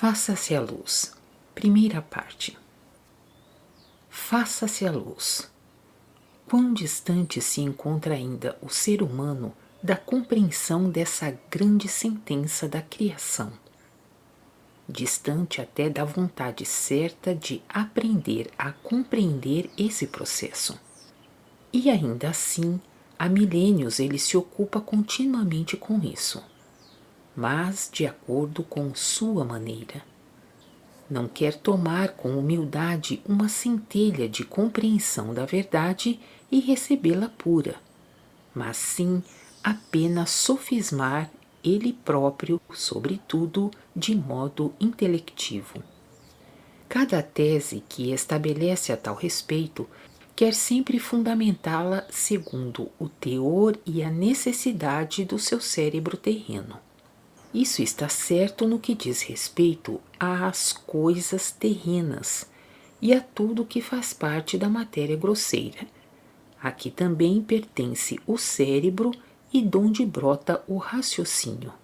Faça-se a luz. Primeira parte. Faça-se a luz. Quão distante se encontra ainda o ser humano da compreensão dessa grande sentença da criação? Distante até da vontade certa de aprender a compreender esse processo. E ainda assim, há milênios ele se ocupa continuamente com isso, mas de acordo com sua maneira. Não quer tomar com humildade uma centelha de compreensão da verdade e recebê-la pura, mas sim apenas sofismar ele próprio, sobretudo de modo intelectivo. Cada tese que estabelece a tal respeito quer sempre fundamentá-la segundo o teor e a necessidade do seu cérebro terreno. Isso está certo no que diz respeito às coisas terrenas e a tudo que faz parte da matéria grosseira. Aqui também pertence o cérebro e donde brota o raciocínio,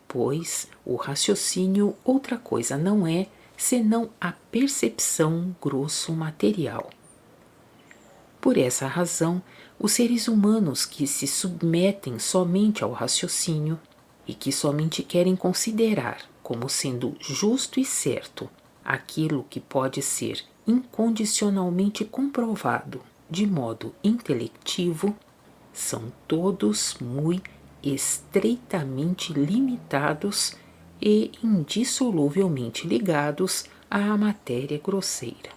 pois o raciocínio outra coisa não é senão a percepção grosso material. Por essa razão, os seres humanos que se submetem somente ao raciocínio e que somente querem considerar como sendo justo e certo aquilo que pode ser incondicionalmente comprovado de modo intelectivo, são todos muito estreitamente limitados e indissoluvelmente ligados à matéria grosseira.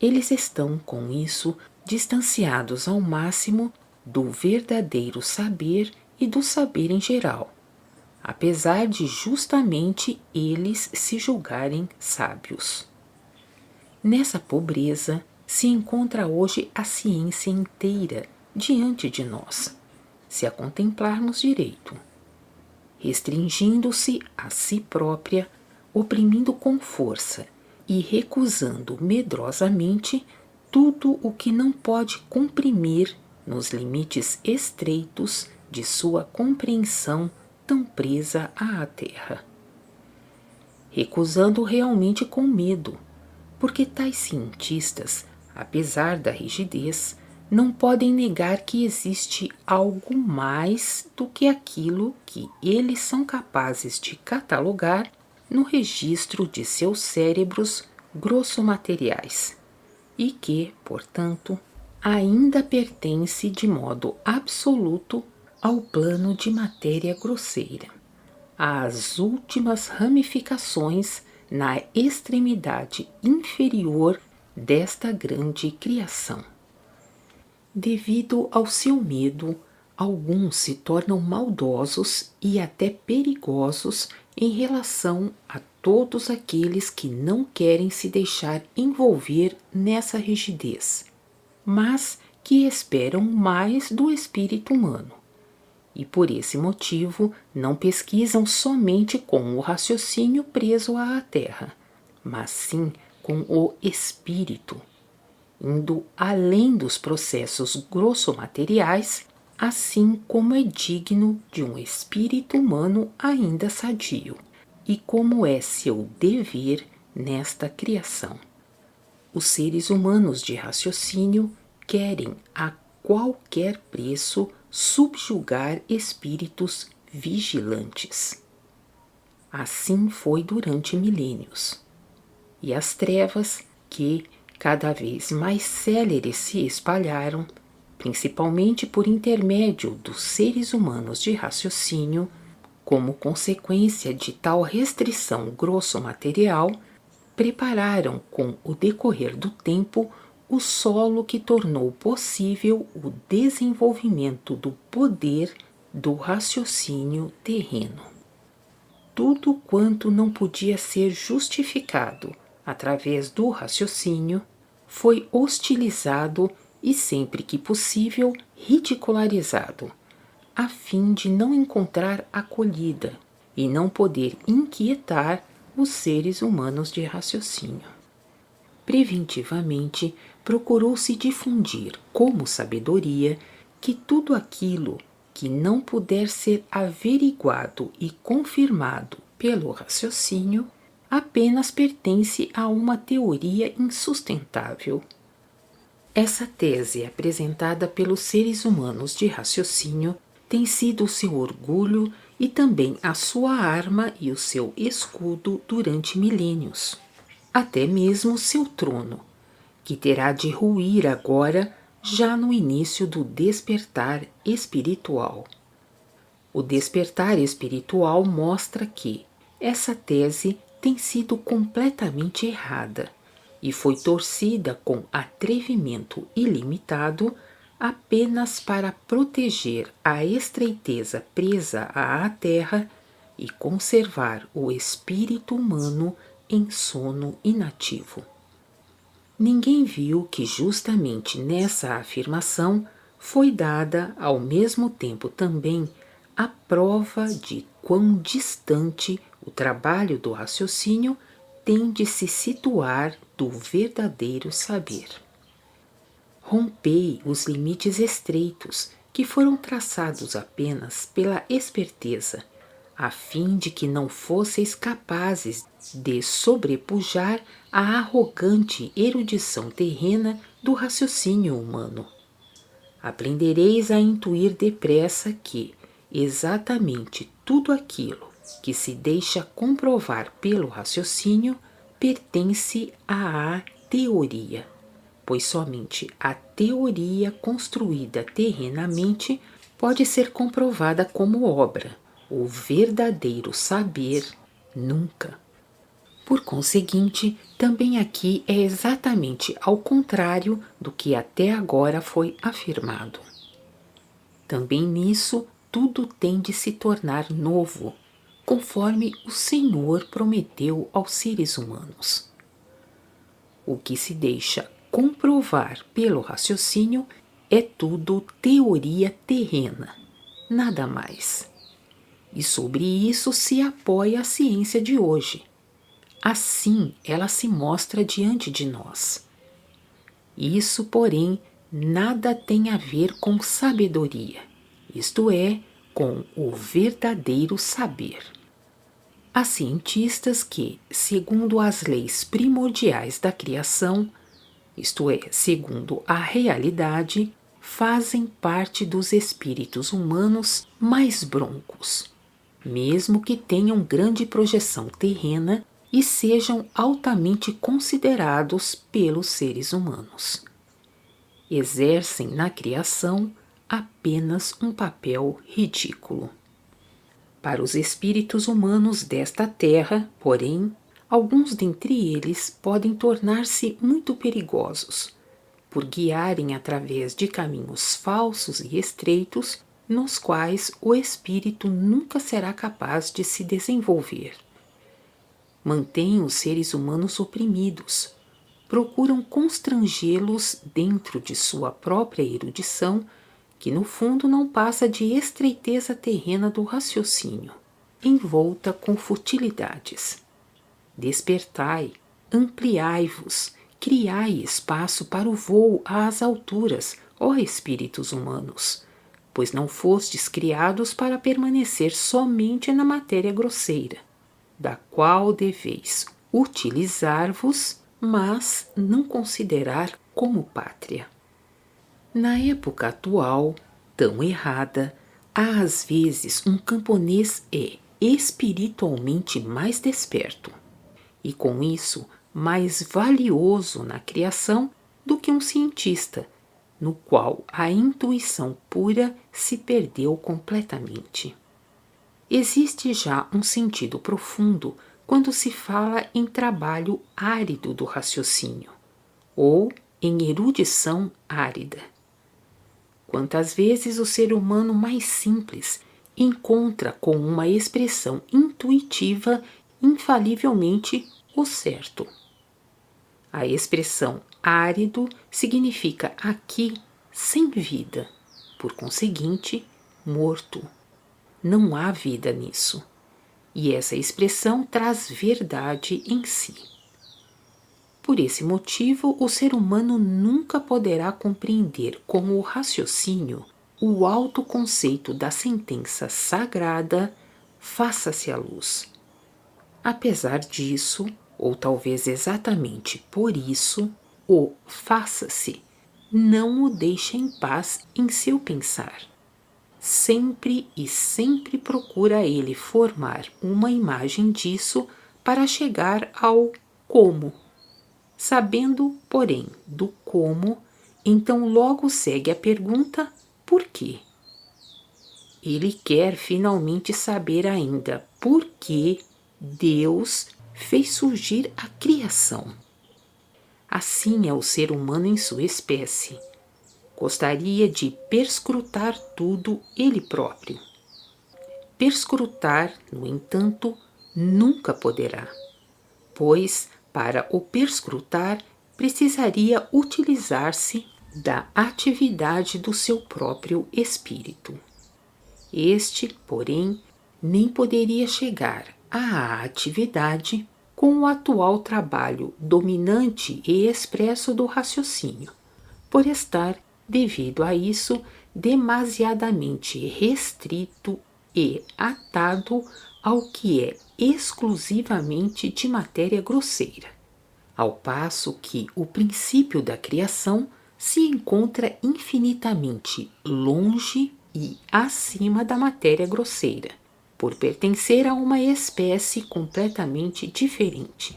Eles estão, com isso, distanciados ao máximo do verdadeiro saber e do saber em geral, apesar de justamente eles se julgarem sábios. Nessa pobreza se encontra hoje a ciência inteira diante de nós, se a contemplarmos direito, restringindo-se a si própria, oprimindo com força e recusando medrosamente tudo o que não pode comprimir nos limites estreitos de sua compreensão tão presa à terra. Recusando realmente com medo, porque tais cientistas, apesar da rigidez, não podem negar que existe algo mais do que aquilo que eles são capazes de catalogar no registro de seus cérebros grossomateriais, e que, portanto, ainda pertence de modo absoluto ao plano de matéria grosseira, às últimas ramificações na extremidade inferior desta grande criação. Devido ao seu medo, alguns se tornam maldosos e até perigosos em relação a todos aqueles que não querem se deixar envolver nessa rigidez, mas que esperam mais do espírito humano. E por esse motivo não pesquisam somente com o raciocínio preso à terra, mas sim com o espírito, indo além dos processos grossomateriais, assim como é digno de um espírito humano ainda sadio, e como é seu dever nesta criação. Os seres humanos de raciocínio querem a qualquer preço subjugar espíritos vigilantes. Assim foi durante milênios. E as trevas, que cada vez mais céleres se espalharam, principalmente por intermédio dos seres humanos de raciocínio, como consequência de tal restrição grosso-material, prepararam com o decorrer do tempo o solo que tornou possível o desenvolvimento do poder do raciocínio terreno. Tudo quanto não podia ser justificado através do raciocínio foi hostilizado e, sempre que possível, ridicularizado, a fim de não encontrar acolhida e não poder inquietar os seres humanos de raciocínio. Preventivamente, procurou-se difundir como sabedoria que tudo aquilo que não puder ser averiguado e confirmado pelo raciocínio apenas pertence a uma teoria insustentável. Essa tese, apresentada pelos seres humanos de raciocínio, tem sido o seu orgulho e também a sua arma e o seu escudo durante milênios. Até mesmo seu trono, que terá de ruir agora, já no início do despertar espiritual. O despertar espiritual mostra que essa tese tem sido completamente errada e foi torcida com atrevimento ilimitado apenas para proteger a estreiteza presa à terra e conservar o espírito humano em sono inativo. Ninguém viu que justamente nessa afirmação foi dada ao mesmo tempo também a prova de quão distante o trabalho do raciocínio tem de se situar do verdadeiro saber. Rompei os limites estreitos que foram traçados apenas pela esperteza, a fim de que não fosseis capazes de sobrepujar a arrogante erudição terrena do raciocínio humano. Aprendereis a intuir depressa que exatamente tudo aquilo que se deixa comprovar pelo raciocínio pertence à teoria, pois somente a teoria construída terrenamente pode ser comprovada como obra. O verdadeiro saber nunca. Por conseguinte, também aqui é exatamente ao contrário do que até agora foi afirmado. Também nisso tudo tem de se tornar novo, conforme o Senhor prometeu aos seres humanos. O que se deixa comprovar pelo raciocínio é tudo teoria terrena, nada mais. E sobre isso se apoia a ciência de hoje. Assim ela se mostra diante de nós. Isso, porém, nada tem a ver com sabedoria, isto é, com o verdadeiro saber. Há cientistas que, segundo as leis primordiais da criação, isto é, segundo a realidade, fazem parte dos espíritos humanos mais broncos, mesmo que tenham grande projeção terrena e sejam altamente considerados pelos seres humanos. Exercem na criação apenas um papel ridículo. Para os espíritos humanos desta terra, porém, alguns dentre eles podem tornar-se muito perigosos, por guiarem através de caminhos falsos e estreitos, nos quais o espírito nunca será capaz de se desenvolver. Mantêm os seres humanos oprimidos, procuram constrangê-los dentro de sua própria erudição, que no fundo não passa de estreiteza terrena do raciocínio, envolta com futilidades. Despertai, ampliai-vos, criai espaço para o voo às alturas, ó espíritos humanos, pois não fostes criados para permanecer somente na matéria grosseira, da qual deveis utilizar-vos, mas não considerar como pátria. Na época atual, tão errada, há às vezes um camponês espiritualmente mais desperto, e com isso mais valioso na criação do que um cientista, no qual a intuição pura se perdeu completamente. Existe já um sentido profundo quando se fala em trabalho árido do raciocínio, ou em erudição árida. Quantas vezes o ser humano mais simples encontra com uma expressão intuitiva infalivelmente o certo. A expressão árido significa aqui sem vida, por conseguinte, morto. Não há vida nisso. E essa expressão traz verdade em si. Por esse motivo, o ser humano nunca poderá compreender com o raciocínio o alto conceito da sentença sagrada: faça-se a luz. Apesar disso, ou talvez exatamente por isso, o faça-se não o deixa em paz em seu pensar. Sempre e sempre procura ele formar uma imagem disso para chegar ao como. Sabendo, porém, do como, então logo segue a pergunta por quê. Ele quer finalmente saber ainda por que Deus fez surgir a criação. Assim é o ser humano em sua espécie. Gostaria de perscrutar tudo ele próprio. Perscrutar, no entanto, nunca poderá, pois, para o perscrutar, precisaria utilizar-se da atividade do seu próprio espírito. Este, porém, nem poderia chegar à atividade com o atual trabalho dominante e expresso do raciocínio, por estar, devido a isso, demasiadamente restrito e atado ao que é exclusivamente de matéria grosseira, ao passo que o princípio da criação se encontra infinitamente longe e acima da matéria grosseira, por pertencer a uma espécie completamente diferente.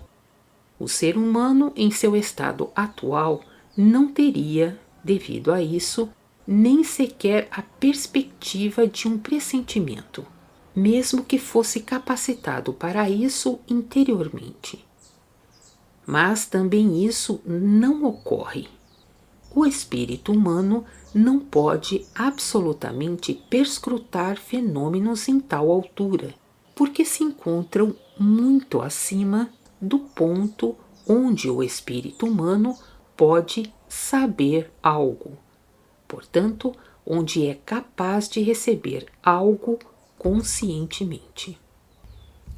O ser humano, em seu estado atual, não teria, devido a isso, nem sequer a perspectiva de um pressentimento, mesmo que fosse capacitado para isso interiormente. Mas também isso não ocorre. O espírito humano não pode absolutamente perscrutar fenômenos em tal altura, porque se encontram muito acima do ponto onde o espírito humano pode saber algo, portanto, onde é capaz de receber algo conscientemente.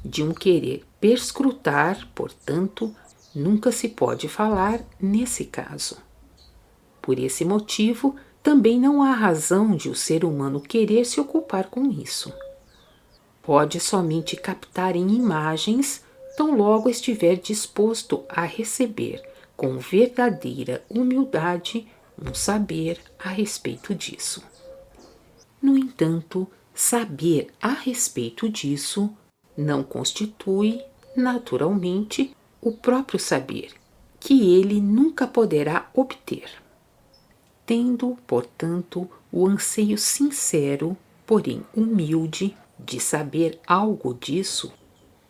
De um querer perscrutar, portanto, nunca se pode falar nesse caso. Por esse motivo, também não há razão de o ser humano querer se ocupar com isso. Pode somente captar em imagens, tão logo estiver disposto a receber com verdadeira humildade um saber a respeito disso. No entanto, saber a respeito disso não constitui, naturalmente, o próprio saber, que ele nunca poderá obter. Tendo, portanto, o anseio sincero, porém humilde, de saber algo disso,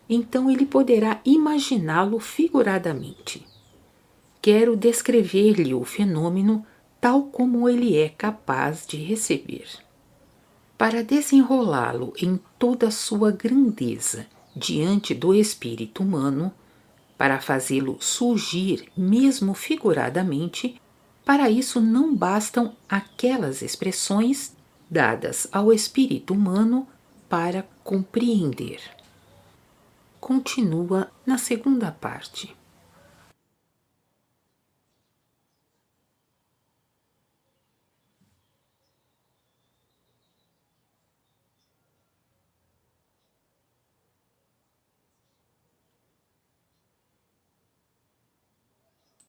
então ele poderá imaginá-lo figuradamente. Quero descrever-lhe o fenômeno tal como ele é capaz de receber. Para desenrolá-lo em toda a sua grandeza diante do espírito humano, para fazê-lo surgir mesmo figuradamente, para isso não bastam aquelas expressões dadas ao espírito humano para compreender. Continua na segunda parte.